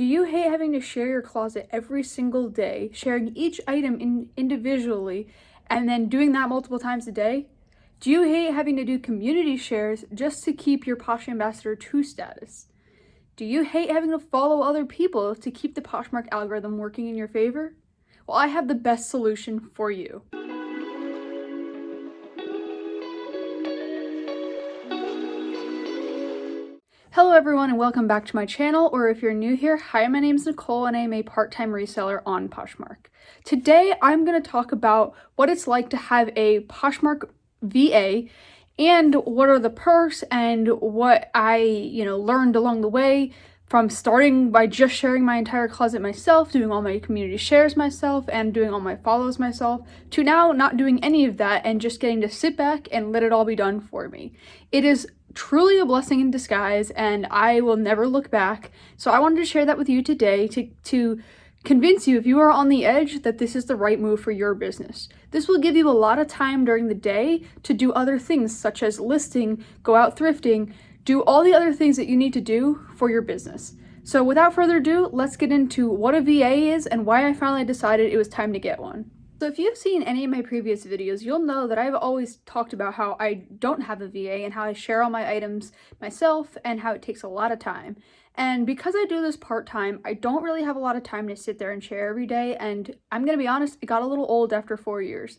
Do you hate having to share your closet every single day, sharing each item individually, and then doing that multiple times a day? Do you hate having to do community shares just to keep your Posh Ambassador 2 status? Do you hate having to follow other people to keep the Poshmark algorithm working in your favor? Well, I have the best solution for you. Hello everyone and welcome back to my channel, or if you're new here, hi, my name is Nicole and I am a part-time reseller on Poshmark. Today I'm going to talk about what it's like to have a Poshmark VA and what are the perks and what I, learned along the way from starting by just sharing my entire closet myself, doing all my community shares myself, and doing all my follows myself, to now not doing any of that and just getting to sit back and let it all be done for me. It is truly a blessing in disguise and I will never look back. So I wanted to share that with you today to convince you, if you are on the edge, that this is the right move for your business. This will give you a lot of time during the day to do other things such as listing, go out thrifting, do all the other things that you need to do for your business. So without further ado, let's get into what a VA is and why I finally decided it was time to get one. So if you've seen any of my previous videos, you'll know that I've always talked about how I don't have a VA and how I share all my items myself and how it takes a lot of time. And because I do this part-time, I don't really have a lot of time to sit there and share every day, and I'm gonna be honest, it got a little old after 4 years.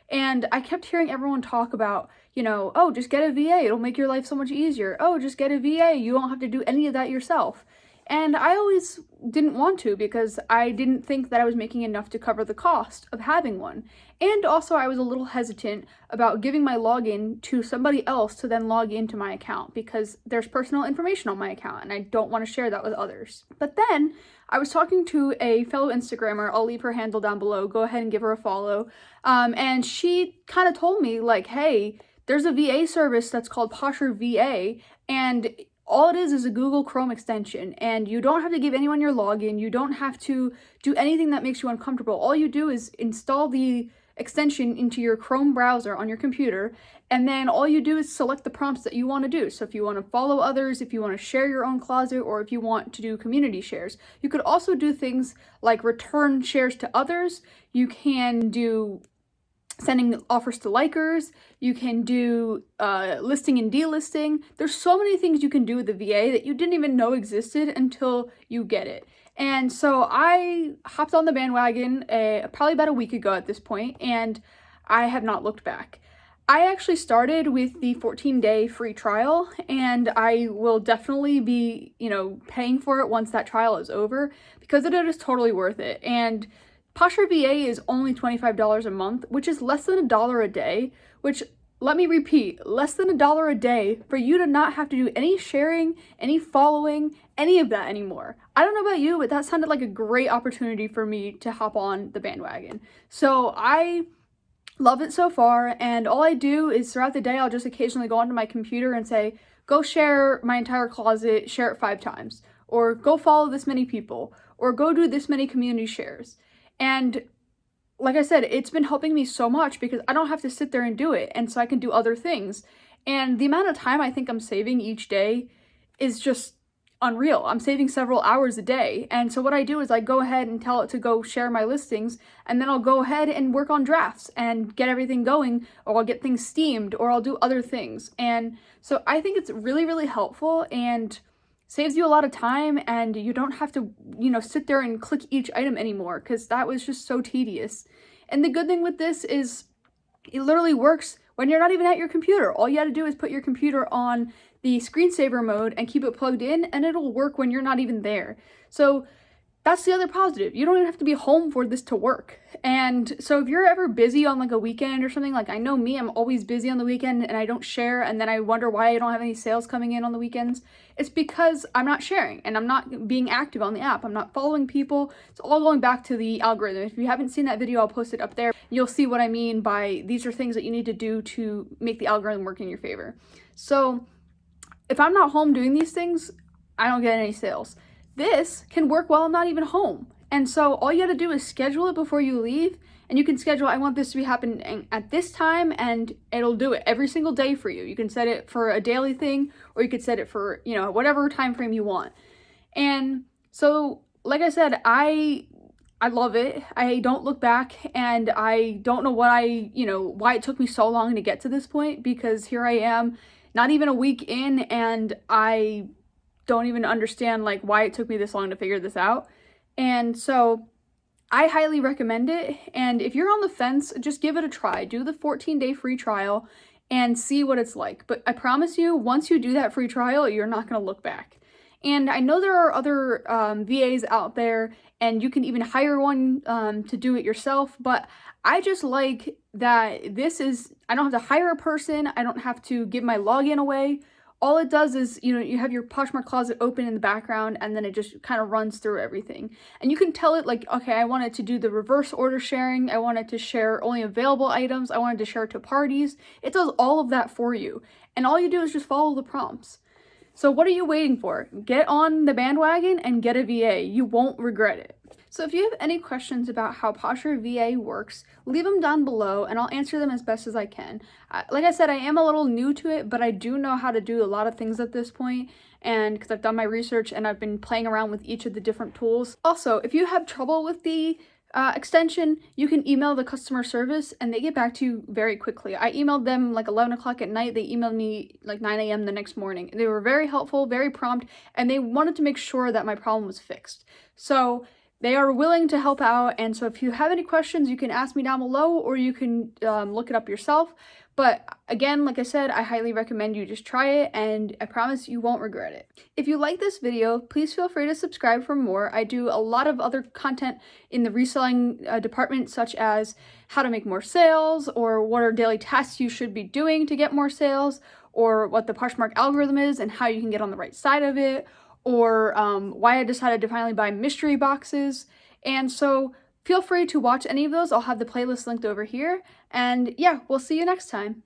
And I kept hearing everyone talk about, oh, just get a VA, it'll make your life so much easier. Oh, just get a VA, you won't have to do any of that yourself. And I always didn't want to because I didn't think that I was making enough to cover the cost of having one. And also I was a little hesitant about giving my login to somebody else to then log into my account because there's personal information on my account and I don't want to share that with others. But then I was talking to a fellow Instagrammer, I'll leave her handle down below, go ahead and give her a follow. And she kind of told me like, hey, there's a VA service that's called Posher VA, and all it is a Google Chrome extension, and you don't have to give anyone your login. You don't have to do anything that makes you uncomfortable. All you do is install the extension into your Chrome browser on your computer, and then all you do is select the prompts that you want to do. So if you want to follow others, if you want to share your own closet, or if you want to do community shares. You could also do things like return shares to others. You can do sending offers to likers, you can do listing and delisting. There's so many things you can do with the VA that you didn't even know existed until you get it. And so I hopped on the bandwagon probably about a week ago at this point, and I have not looked back. I actually started with the 14-day free trial, and I will definitely be, paying for it once that trial is over because it is totally worth it. And Posher VA is only $25 a month, which is less than $1 a day, which, let me repeat, less than $1 a day for you to not have to do any sharing, any following, any of that anymore. I don't know about you, but that sounded like a great opportunity for me to hop on the bandwagon. So I love it so far, and all I do is throughout the day, I'll just occasionally go onto my computer and say, go share my entire closet, share it 5 times, or go follow this many people, or go do this many community shares. And like I said, it's been helping me so much because I don't have to sit there and do it, and so I can do other things. And the amount of time I think I'm saving each day is just unreal. I'm saving several hours a day. And so what I do is I go ahead and tell it to go share my listings, and then I'll go ahead and work on drafts and get everything going, or I'll get things steamed, or I'll do other things. And so I think it's really, really helpful and saves you a lot of time, and you don't have to, sit there and click each item anymore because that was just so tedious. And the good thing with this is it literally works when you're not even at your computer. All you have to do is put your computer on the screensaver mode and keep it plugged in, and it'll work when you're not even there. So that's the other positive. You don't even have to be home for this to work. And so if you're ever busy on like a weekend or something, like I know me, I'm always busy on the weekend and I don't share, and then I wonder why I don't have any sales coming in on the weekends. It's because I'm not sharing and I'm not being active on the app. I'm not following people. It's all going back to the algorithm. If you haven't seen that video, I'll post it up there. You'll see what I mean by these are things that you need to do to make the algorithm work in your favor. So if I'm not home doing these things, I don't get any sales. This can work while I'm not even home. And so all you have to do is schedule it before you leave, and you can schedule, I want this to be happening at this time, and it'll do it every single day for you. You can set it for a daily thing, or you could set it for, whatever time frame you want. And so like I said, I love it. I don't look back, and I don't know why it took me so long to get to this point, because here I am, not even a week in, and I don't even understand like why it took me this long to figure this out. And so I highly recommend it. And if you're on the fence, just give it a try. Do the 14-day free trial and see what it's like. But I promise you, once you do that free trial, you're not going to look back. And I know there are other VAs out there, and you can even hire one to do it yourself, but I just like that I don't have to hire a person, I don't have to give my login away. All it does is, you have your Poshmark closet open in the background, and then it just kind of runs through everything. And you can tell it like, okay, I wanted to do the reverse order sharing, I wanted to share only available items, I wanted to share to parties. It does all of that for you. And all you do is just follow the prompts. So what are you waiting for? Get on the bandwagon and get a VA. You won't regret it. So if you have any questions about how Posher VA works, leave them down below and I'll answer them as best as I can. Like I said, I am a little new to it, but I do know how to do a lot of things at this point, and because I've done my research and I've been playing around with each of the different tools. Also, if you have trouble with the extension, you can email the customer service and they get back to you very quickly. I emailed them like 11 o'clock at night. They emailed me like 9 a.m. the next morning. They were very helpful, very prompt, and they wanted to make sure that my problem was fixed. So they are willing to help out, and so if you have any questions, you can ask me down below, or you can look it up yourself. But again, like I said, I highly recommend you just try it, and I promise you won't regret it. If you like this video, please feel free to subscribe for more. I do a lot of other content in the reselling department, such as how to make more sales, or what are daily tasks you should be doing to get more sales, or what the Poshmark algorithm is and how you can get on the right side of it, or why I decided to finally buy mystery boxes. And so feel free to watch any of those. I'll have the playlist linked over here. And yeah, we'll see you next time.